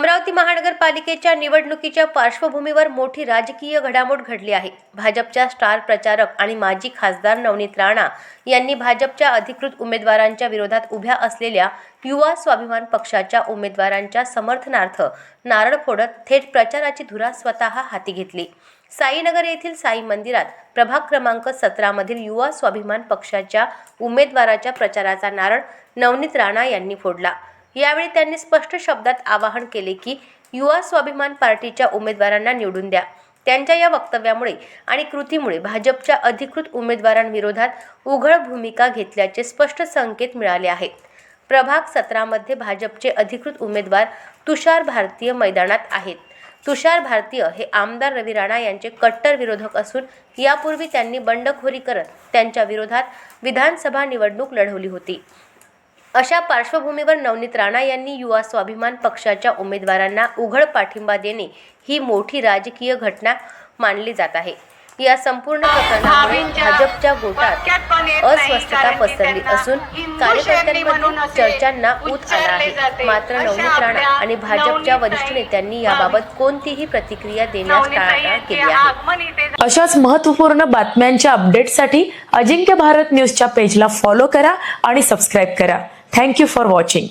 अमरावती महानगरपालिकेच्या निवडणुकीच्या पार्श्वभूमीवर मोठी राजकीय घडामोड घडली आहे। भाजपच्या स्टार प्रचारक आणि माजी खासदार नवनीत राणा यांनी भाजपच्या अधिकृत उमेदवारांच्या विरोधात उभ्या असलेल्या युवा स्वाभिमान पक्षाच्या उमेदवारांच्या समर्थनार्थ नारळ फोडत थेट प्रचाराची धुरा स्वतः हाती घेतली। साईनगर येथील साई मंदिरात प्रभाग क्रमांक 17 मधील युवा स्वाभिमान पक्षाच्या उमेदवाराच्या प्रचाराचा नारळ नवनीत राणा यांनी फोडला। यावेळी त्यांनी स्पष्ट शब्दात आवाहन केले की युवा स्वाभिमान पार्टीच्या उमेदवारांना निवडून द्या। त्यांच्या या वक्तव्यामुळे आणि कृतीमुळे भाजपच्या अधिकृत उमेदवारांविरोधात उघड भूमिका घेतल्याचे स्पष्ट संकेत मिळाले आहेत। प्रभाग 17 मध्ये भाजपचे अधिकृत उमेदवार तुषार भारतीय मैदानात आहेत। तुषार भारतीय हे आमदार रवी राणा यांचे कट्टर विरोधक असून यापूर्वी त्यांनी बंडखोरी करत त्यांच्या विरोधात विधानसभा निवडणूक लढवली होती। अशा पार्श्वभूमीवर नवनीत राणा यांनी युवा स्वाभिमान पक्षाच्या उमेदवारांना उघड पाठिंबा देणे ही मोठी राजकीय घटना मानली जात आहे। या संपूर्ण प्रकरणामुळे भाजपच्या गोटात अस्वस्थता पसरली असून कार्यकर्त्यांमध्ये चर्चांना ऊत आला आहे। मात्र नवनीत राणा आणि भाजपच्या वरिष्ठ नेत्यांनी याबाबत कोणतीही प्रतिक्रिया देण्यास टाळाटाळ केली आहे। अशाच महत्त्वपूर्ण बातम्यांच्या अपडेटसाठी अजिंक्य भारत न्यूजच्या पेजला फॉलो करा आणि सबस्क्राइब करा। Thank you for watching.